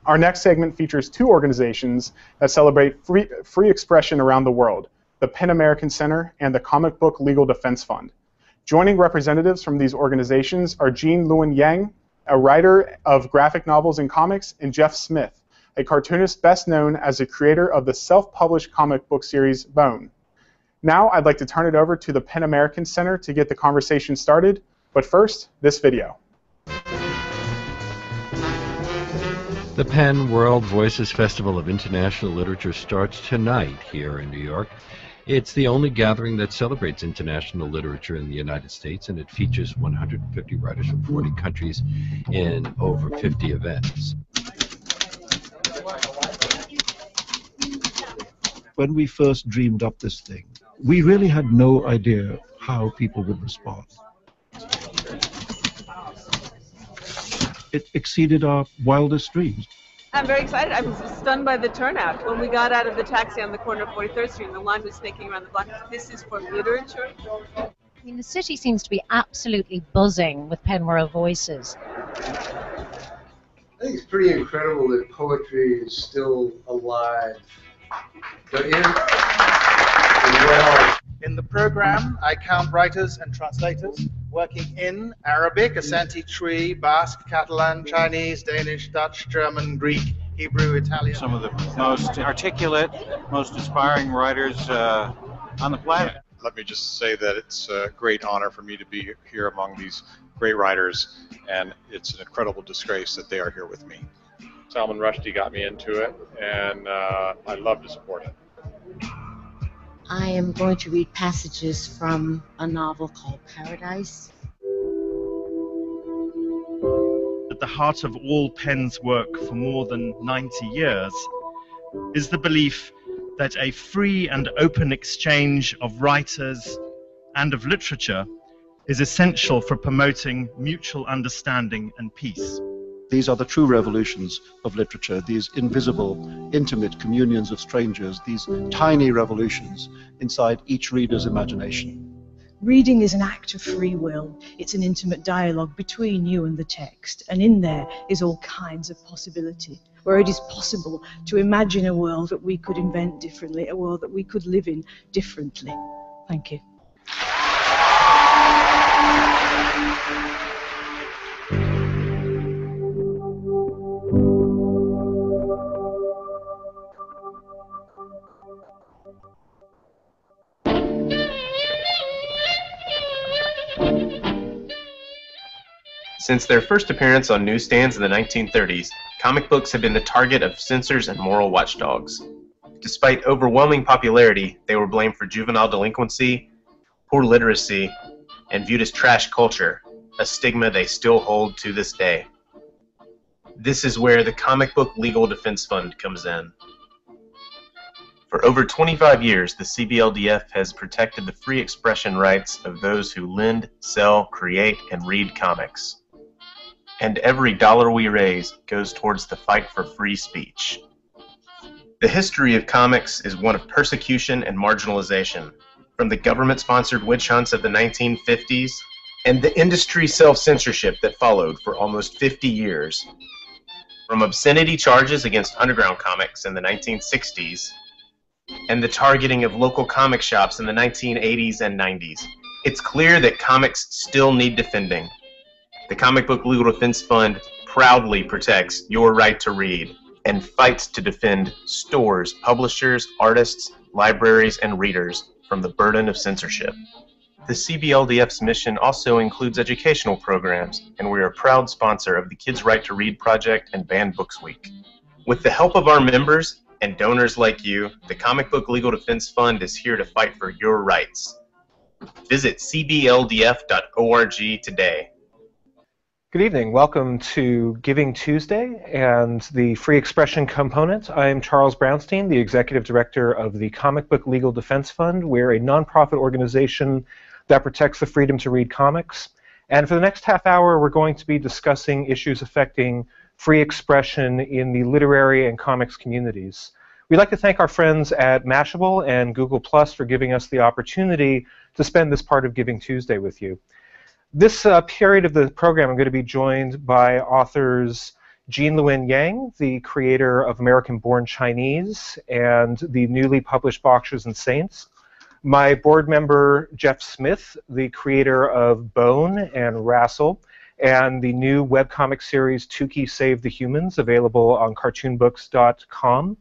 Our next segment features two organizations that celebrate free expression around the world, the PEN American Center and the Comic Book Legal Defense Fund. Joining representatives from these organizations are Jean Luen Yang, a writer of graphic novels and comics, and Jeff Smith, a cartoonist best known as the creator of the self-published comic book series Bone. Now I'd like to turn it over to the PEN American Center to get the conversation started, but first, this video. The PEN World Voices Festival of International Literature starts tonight here in New York. It's the only gathering that celebrates international literature in the United States, and it features 150 writers from 40 countries in over 50 events. When we first dreamed up this thing, we really had no idea how people would respond. It exceeded our wildest dreams. I'm very excited. I was stunned by the turnout. When we got out of the taxi on the corner of 43rd Street and the line was snaking around the block, this is for literature. I mean, the city seems to be absolutely buzzing with PEN World Voices. I think it's pretty incredible that poetry is still alive. Don't you? Well, in the program, I count writers and translators working in Arabic, Asante Tree, Basque, Catalan, Chinese, Danish, Dutch, German, Greek, Hebrew, Italian. Some of the most articulate, most inspiring writers on the planet. Let me just say that it's a great honor for me to be here among these great writers, and it's an incredible disgrace that they are here with me. Salman Rushdie got me into it, and I love to support it. I am going to read passages from a novel called Paradise. At the heart of all PEN's work for more than 90 years is the belief that a free and open exchange of writers and of literature is essential for promoting mutual understanding and peace. These are the true revolutions of literature, these invisible, intimate communions of strangers, these tiny revolutions inside each reader's imagination. Reading is an act of free will. It's an intimate dialogue between you and the text, and in there is all kinds of possibility, where it is possible to imagine a world that we could invent differently, a world that we could live in differently. Thank you. Since their first appearance on newsstands in the 1930s, comic books have been the target of censors and moral watchdogs. Despite overwhelming popularity, they were blamed for juvenile delinquency, poor literacy, and viewed as trash culture, a stigma they still hold to this day. This is where the Comic Book Legal Defense Fund comes in. For over 25 years, the CBLDF has protected the free expression rights of those who lend, sell, create, and read comics. And every dollar we raise goes towards the fight for free speech. The history of comics is one of persecution and marginalization, from the government-sponsored witch hunts of the 1950s and the industry self-censorship that followed for almost 50 years. From obscenity charges against underground comics in the 1960s and the targeting of local comic shops in the 1980s and 90s, it's clear that comics still need defending. The Comic Book Legal Defense Fund proudly protects your right to read and fights to defend stores, publishers, artists, libraries, and readers from the burden of censorship. The CBLDF's mission also includes educational programs, and we are a proud sponsor of the Kids Right to Read Project and Banned Books Week. With the help of our members and donors like you, the Comic Book Legal Defense Fund is here to fight for your rights. Visit cbldf.org today. Good evening. Welcome to Giving Tuesday and the free expression component. I'm Charles Brownstein, the Executive Director of the Comic Book Legal Defense Fund. We're a nonprofit organization that protects the freedom to read comics. And for the next half hour, we're going to be discussing issues affecting free expression in the literary and comics communities. We'd like to thank our friends at Mashable and Google Plus for giving us the opportunity to spend this part of Giving Tuesday with you. This period of the program, I'm going to be joined by authors Jean Luen Yang, the creator of American-Born Chinese and the newly published Boxers and Saints. My board member, Jeff Smith, the creator of Bone and Wrestle, and the new webcomic series Tukey Save the Humans, available on cartoonbooks.com.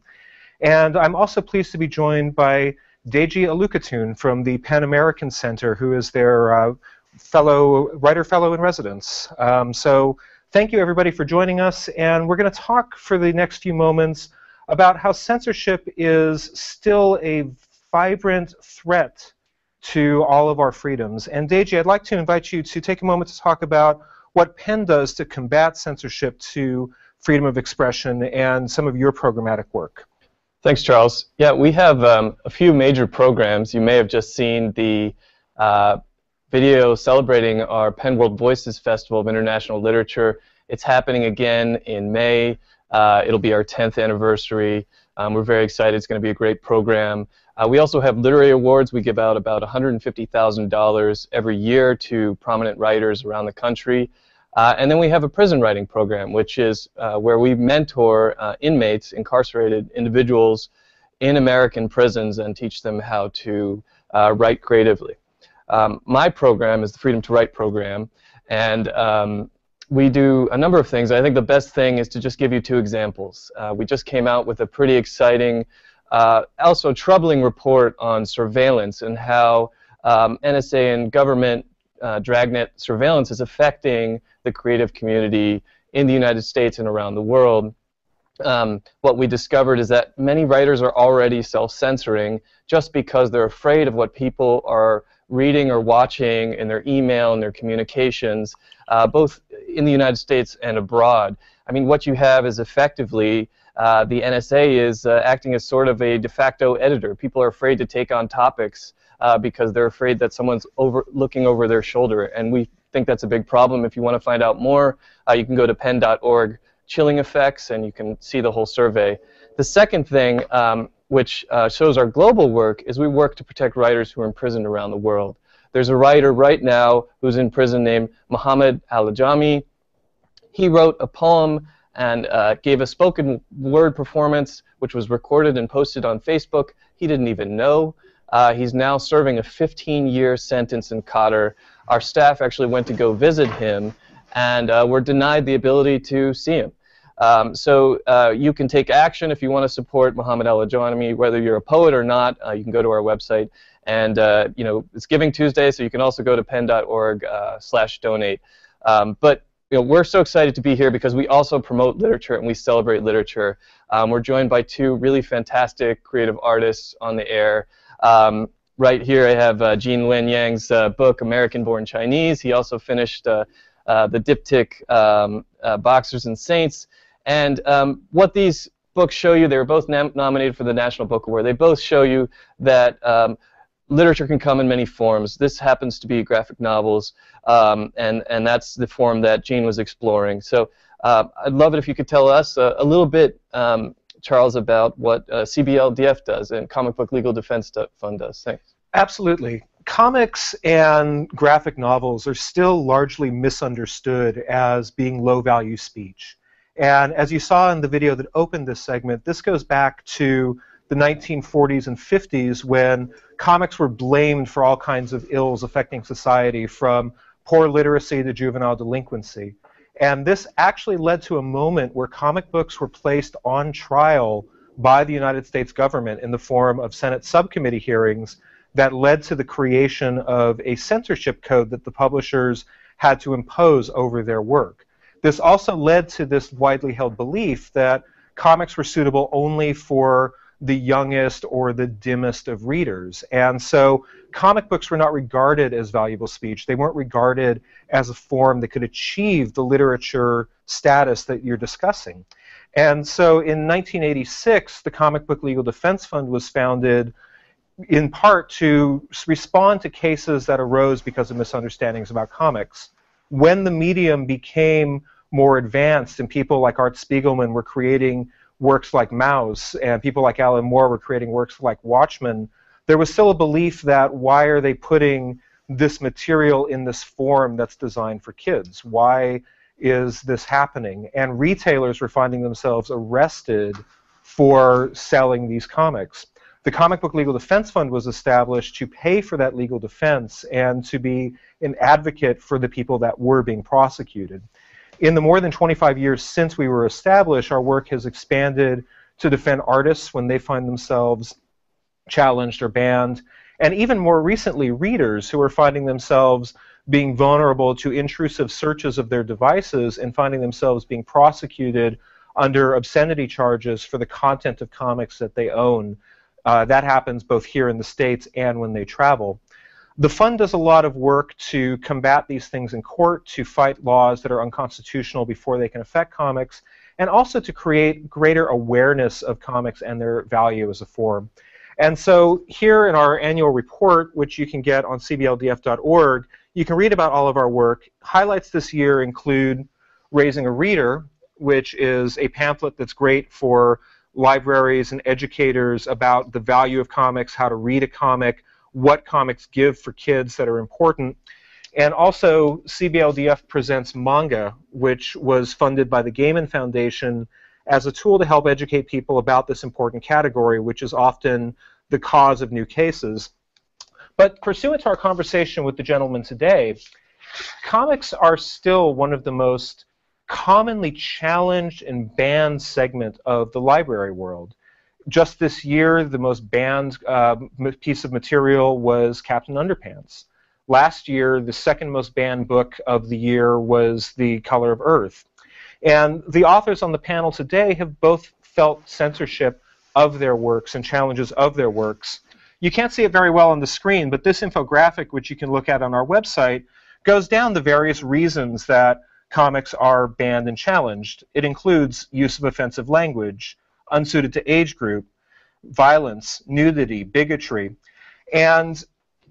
And I'm also pleased to be joined by Deji Alukatun from the Pan American Center, who is their writer fellow in residence. So thank you, everybody, for joining us. And we're going to talk for the next few moments about how censorship is still a vibrant threat to all of our freedoms. And Deji, I'd like to invite you to take a moment to talk about what PEN does to combat censorship to freedom of expression and some of your programmatic work. Thanks, Charles. Yeah, we have a few major programs. You may have just seen the video celebrating our PEN World Voices Festival of International Literature. It's happening again in May. It'll be our 10th anniversary. We're very excited. It's going to be a great program. We also have literary awards. We give out about $150,000 every year to prominent writers around the country. And then we have a prison writing program, which is where we mentor inmates, incarcerated individuals in American prisons, and teach them how to write creatively. My program is the Freedom to Write program, and we do a number of things. I think the best thing is to just give you two examples. We just came out with a pretty exciting, also troubling report on surveillance and how NSA and government dragnet surveillance is affecting the creative community in the United States and around the world. What we discovered is that many writers are already self-censoring just because they're afraid of what people are reading or watching in their email and their communications, both in the United States and abroad. I mean, what you have is effectively the NSA is acting as sort of a de facto editor. People are afraid to take on topics because they're afraid that someone's looking over their shoulder, and we think that's a big problem. If you want to find out more, you can go to pen.org, chilling effects, and you can see the whole survey. The second thing, which shows our global work, is we work to protect writers who are imprisoned around the world. There's a writer right now who's in prison named Mohammed Al-Ajami. He wrote a poem and gave a spoken word performance, which was recorded and posted on Facebook. He didn't even know. He's now serving a 15-year sentence in Qatar. Our staff actually went to go visit him, and were denied the ability to see him. So you can take action if you want to support Mohammed Al-Ajami, whether you're a poet or not. You can go to our website, and you know, it's Giving Tuesday, so you can also go to pen.org/donate. But you know, we're so excited to be here because we also promote literature and we celebrate literature. We're joined by two really fantastic creative artists on the air. Right here I have Jean Luen Yang's book, American-Born Chinese. He also finished the diptych Boxers and Saints. And what these books show you, they were both nominated for the National Book Award. They both show you that literature can come in many forms. This happens to be graphic novels, and that's the form that Jean was exploring. So I'd love it if you could tell us a little bit, Charles, about what CBLDF does and Comic Book Legal Defense Fund does. Thanks. Absolutely. Comics and graphic novels are still largely misunderstood as being low-value speech. And as you saw in the video that opened this segment, this goes back to the 1940s and 50s when comics were blamed for all kinds of ills affecting society, from poor literacy to juvenile delinquency. And this actually led to a moment where comic books were placed on trial by the United States government in the form of Senate subcommittee hearings that led to the creation of a censorship code that the publishers had to impose over their work. This also led to this widely held belief that comics were suitable only for the youngest or the dimmest of readers. And so comic books were not regarded as valuable speech. They weren't regarded as a form that could achieve the literature status that you're discussing. And so in 1986, the Comic Book Legal Defense Fund was founded in part to respond to cases that arose because of misunderstandings about comics. When the medium became more advanced and people like Art Spiegelman were creating works like Mouse and people like Alan Moore were creating works like Watchmen, there was still a belief that why are they putting this material in this form that's designed for kids? Why is this happening, and retailers were finding themselves arrested for selling these comics. The Comic Book Legal Defense Fund was established to pay for that legal defense and to be an advocate for the people that were being prosecuted. In the more than 25 years since we were established, our work has expanded to defend artists when they find themselves challenged or banned, and even more recently, readers who are finding themselves being vulnerable to intrusive searches of their devices and finding themselves being prosecuted under obscenity charges for the content of comics that they own. That happens both here in the States and when they travel. The fund does a lot of work to combat these things in court, to fight laws that are unconstitutional before they can affect comics, and also to create greater awareness of comics and their value as a form. And so here in our annual report, which you can get on cbldf.org, you can read about all of our work. Highlights this year include Raising a Reader, which is a pamphlet that's great for libraries and educators about the value of comics, how to read a comic, what comics give for kids that are important. And also CBLDF presents Manga, which was funded by the Gaiman Foundation as a tool to help educate people about this important category, which is often the cause of new cases. But pursuant to our conversation with the gentleman today, comics are still one of the most commonly challenged and banned segment of the library world. Just this year, the most banned piece of material was Captain Underpants. Last year, the second most banned book of the year was The Color of Earth. And the authors on the panel today have both felt censorship of their works and challenges of their works. You can't see it very well on the screen, but this infographic, which you can look at on our website, goes down the various reasons that comics are banned and challenged. It includes use of offensive language, unsuited to age group, violence, nudity, bigotry. And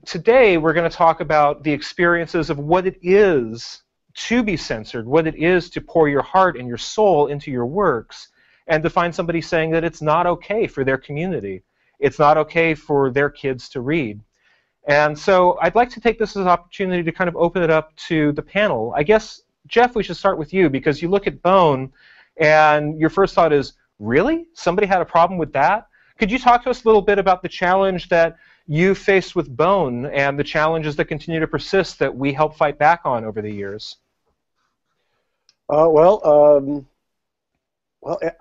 today we're going to talk about the experiences of what it is to be censored, what it is to pour your heart and your soul into your works, and to find somebody saying that it's not okay for their community. It's not okay for their kids to read. And so I'd like to take this as an opportunity to kind of open it up to the panel. I guess, Jeff, we should start with you, because you look at Bone and your first thought is, really? Somebody had a problem with that? Could you talk to us a little bit about the challenge that you faced with Bone and the challenges that continue to persist that we help fight back on over the years? Well,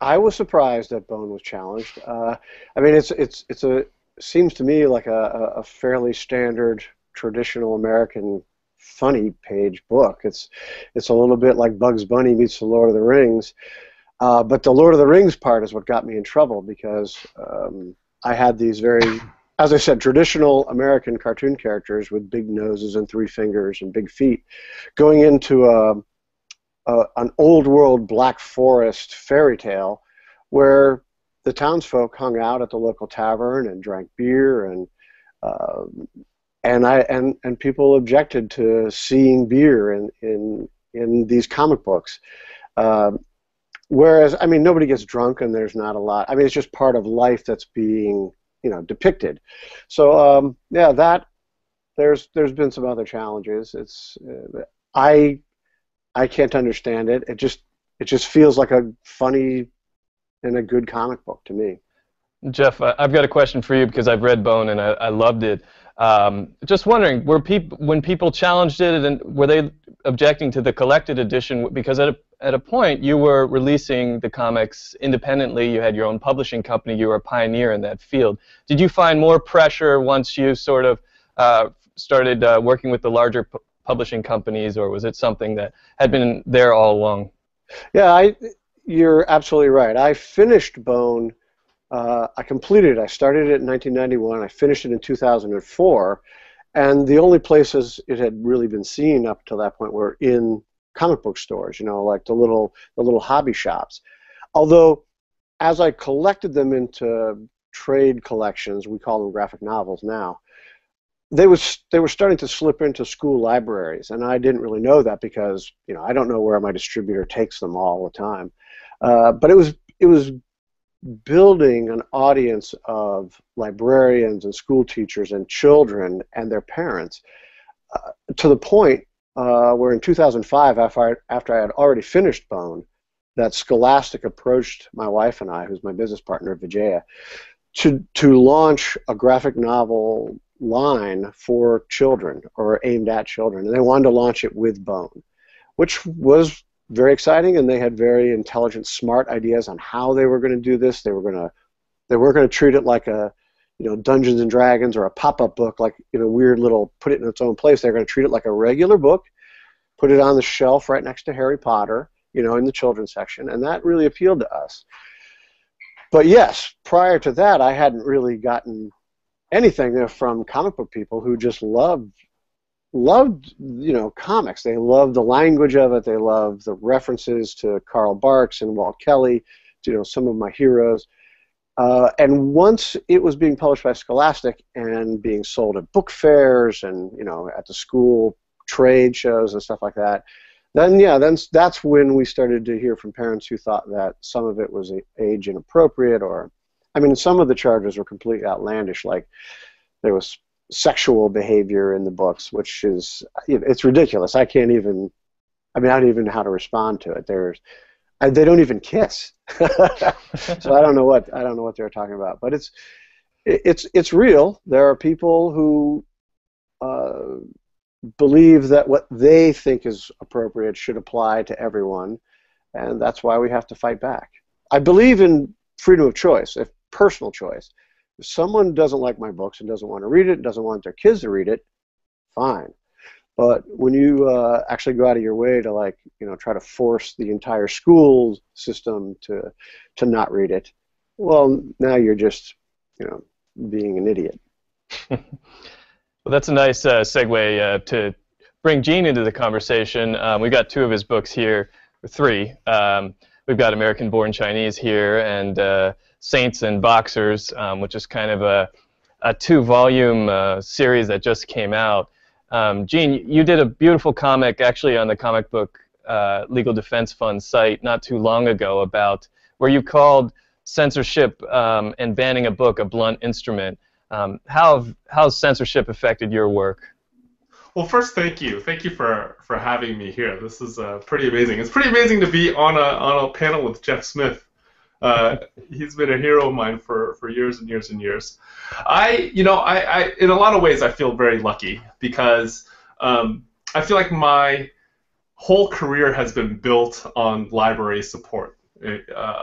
I was surprised that Bone was challenged. I mean, it seems to me like a fairly standard, traditional American funny page book. It's a little bit like Bugs Bunny meets the Lord of the Rings, but the Lord of the Rings part is what got me in trouble, because I had these very, as I said, traditional American cartoon characters with big noses and 3 fingers and big feet going into an old world Black Forest fairy tale where the townsfolk hung out at the local tavern and drank beer, and people objected to seeing beer in these comic books. Whereas, I mean, nobody gets drunk and there's not a lot. I mean, it's just part of life that's being, depicted. So yeah, there's been some other challenges. It's I can't understand it. It just feels like a funny and a good comic book to me. Jeff, I've got a question for you, because I've read Bone and I loved it. Just wondering, when people challenged it, and were they objecting to the collected edition? Because at a point you were releasing the comics independently. You had your own publishing company. You were a pioneer in that field. Did you find more pressure once you sort of started working with the larger publishing companies, or was it something that had been there all along? Yeah, you're absolutely right. I finished Bone. I completed it. I started it in 1991. I finished it in 2004, and the only places it had really been seen up to that point were in comic book stores, like the little hobby shops. Although, as I collected them into trade collections, we call them graphic novels now, they were starting to slip into school libraries, and I didn't really know that because I don't know where my distributor takes them all the time. But it was building an audience of librarians and school teachers and children and their parents to the point where in 2005, after I had already finished Bone, that Scholastic approached my wife and I, who's my business partner, Vijaya, to launch a graphic novel line for children, or aimed at children. And they wanted to launch it with Bone, which was very exciting, and they had very intelligent, smart ideas on how they were going to do this. They weren't going to treat it like a, Dungeons and Dragons or a pop-up book, like weird little, put it in its own place. They're going to treat it like a regular book, put it on the shelf right next to Harry Potter, in the children's section, and that really appealed to us. But yes, prior to that, I hadn't really gotten anything from comic book people who just loved comics. They loved the language of it. They loved the references to Karl Barks and Walt Kelly, some of my heroes. And once it was being published by Scholastic and being sold at book fairs and at the school trade shows and stuff like that, then that's when we started to hear from parents who thought that some of it was age inappropriate, or some of the charges were completely outlandish, like there was sexual behavior in the books, which is, it's ridiculous. I don't even know how to respond to it. They don't even kiss. So I don't know what they're talking about, but it's real. There are people who believe that what they think is appropriate should apply to everyone, and that's why we have to fight back. I believe in freedom of choice, personal choice. If someone doesn't like my books and doesn't want to read it, doesn't want their kids to read it, fine. But when you actually go out of your way to try to force the entire school system to not read it, well, now you're just being an idiot. Well, that's a nice segue to bring Gene into the conversation. We've got two of his books here, or three. We've got American-Born Chinese here, and Saints and Boxers, which is kind of a two-volume series that just came out. Gene, you did a beautiful comic actually on the Comic Book Legal Defense Fund site not too long ago about where you called censorship and banning a book a blunt instrument. How's censorship affected your work? Well, first, thank you. Thank you for having me here. This is pretty amazing. It's pretty amazing to be on a panel with Jeff Smith. He's been a hero of mine for years and years and years. I in a lot of ways, I feel very lucky because I feel like my whole career has been built on library support.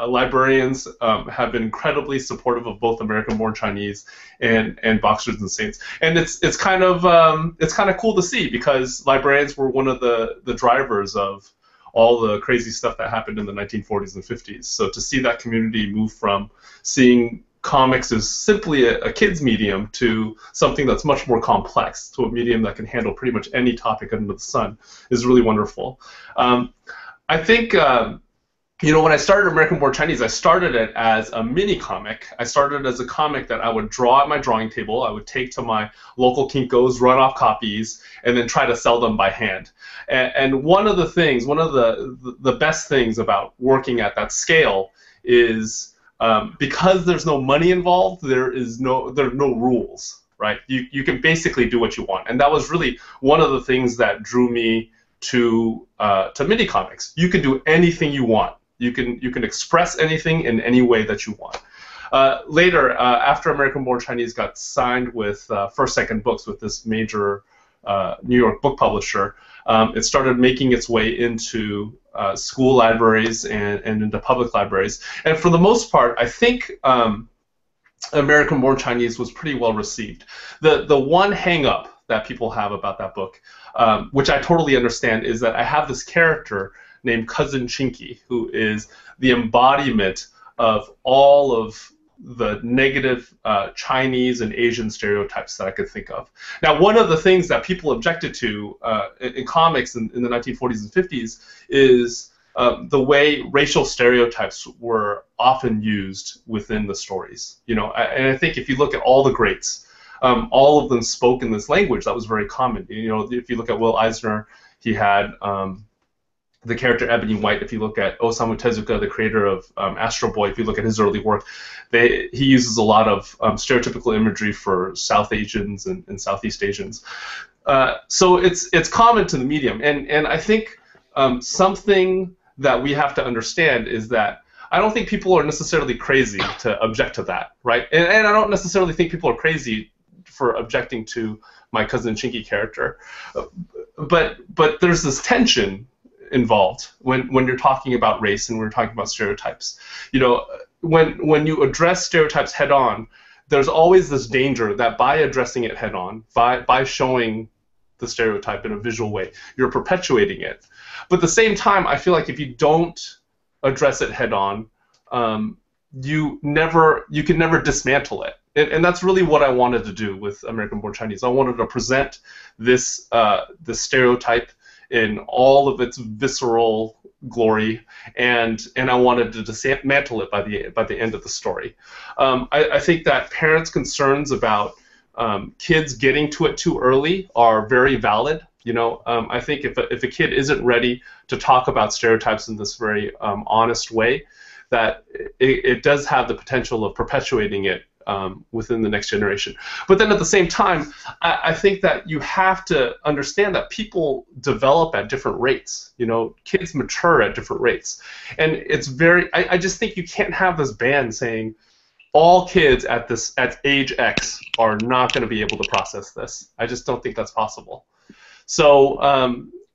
Librarians have been incredibly supportive of both American-Born Chinese and Boxers and Saints, and it's kind of cool to see because librarians were one of the drivers of all the crazy stuff that happened in the 1940s and 50s. So to see that community move from seeing comics as simply a kid's medium to something that's much more complex, to a medium that can handle pretty much any topic under the sun, is really wonderful. I think when I started American-Born Chinese, I started it as a mini comic. I started as a comic that I would draw at my drawing table. I would take to my local Kinko's, run off copies, and then try to sell them by hand. And one of the best things about working at that scale is because there's no money involved, there are no rules, right? You can basically do what you want, and that was really one of the things that drew me to mini comics. You can do anything you want. You can express anything in any way that you want. Later, after American-Born Chinese got signed with First Second Books, with this major New York book publisher, it started making its way into school libraries and into public libraries. And for the most part, I think American-Born Chinese was pretty well received. The one hang-up that people have about that book, which I totally understand, is that I have this character named Cousin Chinky, who is the embodiment of all of the negative Chinese and Asian stereotypes that I could think of. Now, one of the things that people objected to in comics in the 1940s and 50s is the way racial stereotypes were often used within the stories. And I think if you look at all the greats, all of them spoke in this language that was very common. If you look at Will Eisner, he had the character Ebony White. If you look at Osamu Tezuka, the creator of Astro Boy, if you look at his early work, he uses a lot of stereotypical imagery for South Asians and Southeast Asians. So it's common to the medium, and I think something that we have to understand is that I don't think people are necessarily crazy to object to that, right? And I don't necessarily think people are crazy for objecting to my cousin Chinky character, but there's this tension involved when you're talking about race and when you're talking about stereotypes. You know, when you address stereotypes head on, there's always this danger that by addressing it head on, by showing the stereotype in a visual way, you're perpetuating it. But at the same time, I feel like if you don't address it head on, you can never dismantle it. And that's really what I wanted to do with American-born Chinese. I wanted to present this stereotype in all of its visceral glory, and I wanted to dismantle it by the end of the story. I think that parents' concerns about kids getting to it too early are very valid. You know, I think if a kid isn't ready to talk about stereotypes in this very honest way, that it does have the potential of perpetuating it within the next generation. But then at the same time, I think that you have to understand that people develop at different rates. You know, kids mature at different rates. And it's very, I just think you can't have this ban saying all kids at age X are not going to be able to process this. I just don't think that's possible. So,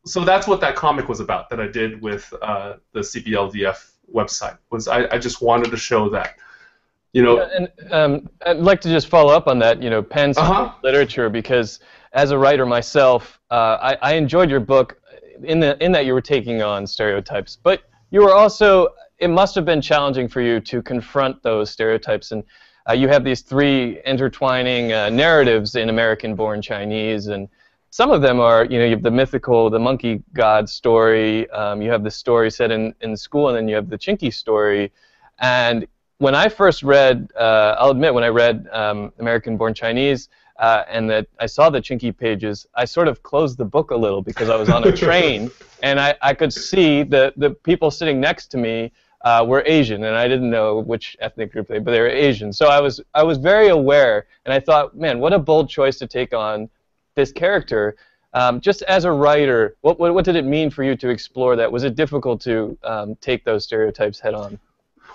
so that's what that comic was about that I did with the CBLDF website. I just wanted to show that, you know. Yeah, and I'd like to just follow up on that, you know, Penn literature, because as a writer myself, I enjoyed your book in that you were taking on stereotypes, but you were also, it must have been challenging for you to confront those stereotypes, and you have these three intertwining narratives in American-born Chinese, and some of them are, you know, you have the mythical, the monkey god story, you have the story set in school, and then you have the Chinky story. And when I first read, I'll admit, when I read American-born Chinese, and that I saw the Chinky pages, I sort of closed the book a little because I was on a train, and I could see the people sitting next to me were Asian, and I didn't know which ethnic group but they were Asian. So I was very aware, and I thought, man, what a bold choice to take on this character. Just as a writer, what did it mean for you to explore that? Was it difficult to take those stereotypes head on?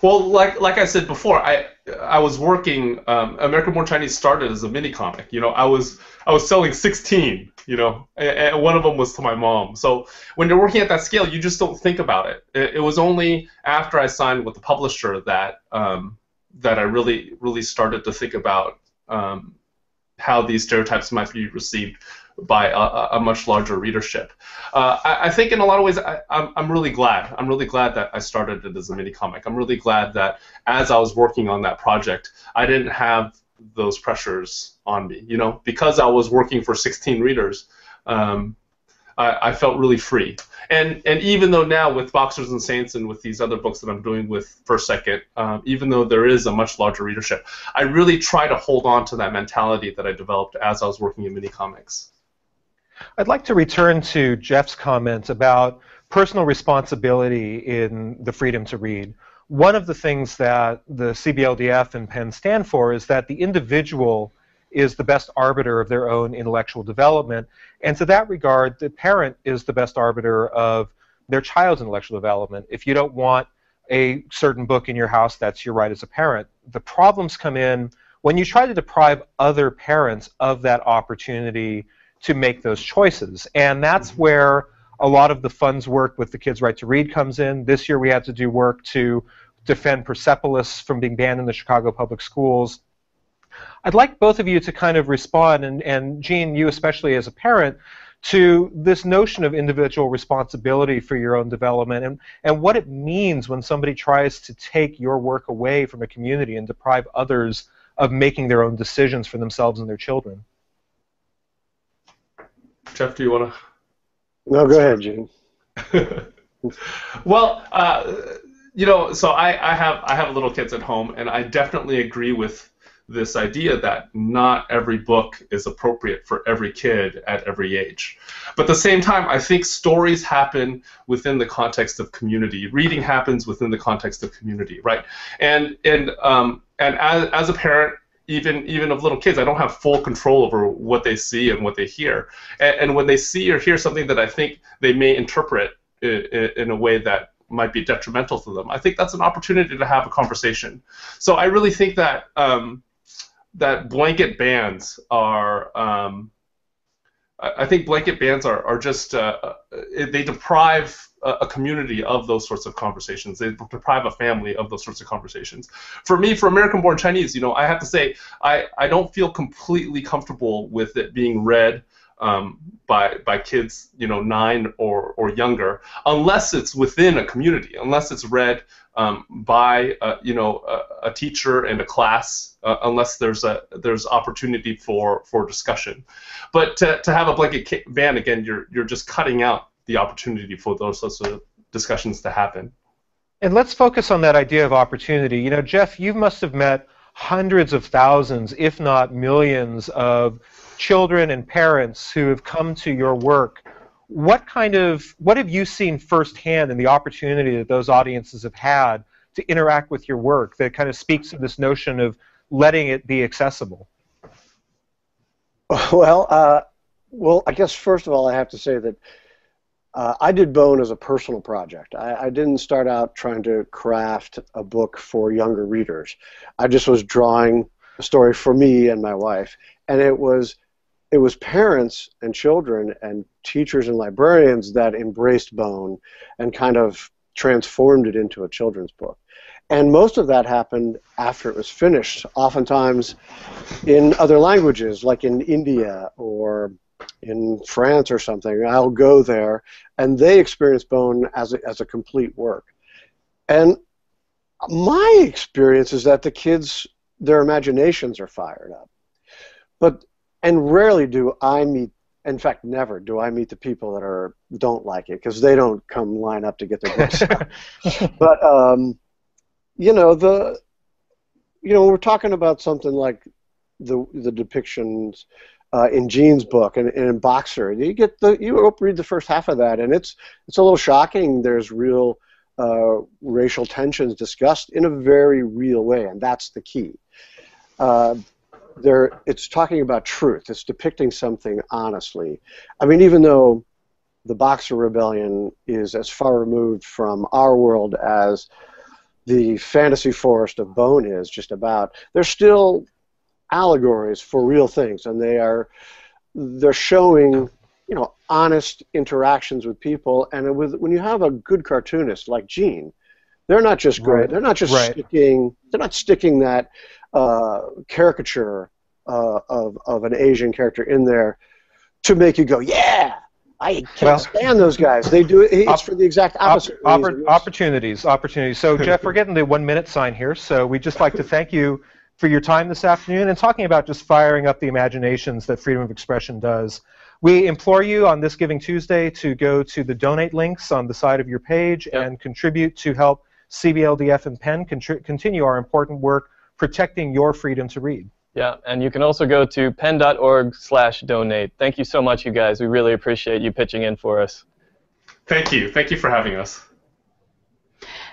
Well, like I said before, I was working. American-born Chinese started as a mini comic. You know, I was selling 16. You know, and one of them was to my mom. So when you're working at that scale, you just don't think about it. It was only after I signed with the publisher that that I really started to think about how these stereotypes might be received by a much larger readership. I think in a lot of ways, I'm really glad. I'm really glad that I started it as a mini comic. I'm really glad that as I was working on that project, I didn't have those pressures on me. You know, because I was working for 16 readers, I felt really free. And even though now with Boxers and Saints and with these other books that I'm doing with First Second, even though there is a much larger readership, I really try to hold on to that mentality that I developed as I was working in mini comics. I'd like to return to Jeff's comment about personal responsibility in the freedom to read. One of the things that the CBLDF and PEN stand for is that the individual is the best arbiter of their own intellectual development, and to that regard, the parent is the best arbiter of their child's intellectual development. If you don't want a certain book in your house, that's your right as a parent. The problems come in when you try to deprive other parents of that opportunity to make those choices, and that's where a lot of the funds work with the Kids' Right to Read comes in. This year we had to do work to defend Persepolis from being banned in the Chicago public schools. I'd like both of you to kind of respond, and Jean, you especially as a parent, to this notion of individual responsibility for your own development and what it means when somebody tries to take your work away from a community and deprive others of making their own decisions for themselves and their children. Jeff, do you want to? No, go ahead, Gene. Well, you know, so I have little kids at home, and I definitely agree with this idea that not every book is appropriate for every kid at every age. But at the same time, I think stories happen within the context of community. Reading happens within the context of community, right? And as a parent, even of little kids. I don't have full control over what they see and what they hear. And when they see or hear something that I think they may interpret in a way that might be detrimental to them, I think that's an opportunity to have a conversation. So I really think that that blanket bans are. I think blanket bans are just they deprive a community of those sorts of conversations. They deprive a family of those sorts of conversations. For me, for American-born Chinese, you know, I have to say I don't feel completely comfortable with it being read by kids, you know, 9 or younger, unless it's within a community, unless it's read by you know, a teacher and a class, unless there's opportunity for discussion. But to have a blanket ban, again, you're just cutting out the opportunity for those sorts of discussions to happen. And let's focus on that idea of opportunity. You know, Jeff, you must have met hundreds of thousands, if not millions, of children and parents who have come to your work. What have you seen firsthand in the opportunity that those audiences have had to interact with your work that kind of speaks to this notion of letting it be accessible? Well, I guess first of all I have to say that I did Bone as a personal project. I didn't start out trying to craft a book for younger readers. I just was drawing a story for me and my wife, and it was parents and children and teachers and librarians that embraced Bone and kind of transformed it into a children's book. And most of that happened after it was finished, oftentimes in other languages, like in India or in France or something. I'll go there, and they experience Bone as a complete work. And my experience is that the kids, their imaginations are fired up. And rarely do I meet, in fact, never do I meet the people that don't like it, because they don't come line up to get their books. But you know, when we're talking about something like the depictions in Jean's book and in Boxer, you read the first half of that, and it's a little shocking. There's real racial tensions discussed in a very real way, and that's the key. It's talking about truth. It's depicting something honestly. I mean, even though the Boxer Rebellion is as far removed from our world as the fantasy forest of Bone is just about, there's still allegories for real things, and they're showing, you know, honest interactions with people. And when you have a good cartoonist like Jean, they're not just great. They're not just sticking. They're not sticking that caricature of an Asian character in there to make you go, yeah, I can't stand those guys. They do it. It's for the exact opposite. Opportunities. So, Jeff, we're getting the 1-minute sign here. So we'd just like to thank you for your time this afternoon and talking about just firing up the imaginations that freedom of expression does. We implore you on this Giving Tuesday to go to the donate links on the side of your page and contribute to help CBLDF and PEN continue our important work protecting your freedom to read. Yeah, and you can also go to pen.org/donate. Thank you so much, you guys. We really appreciate you pitching in for us. Thank you. Thank you for having us.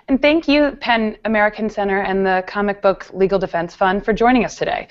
And thank you, PEN American Center and the Comic Book Legal Defense Fund, for joining us today.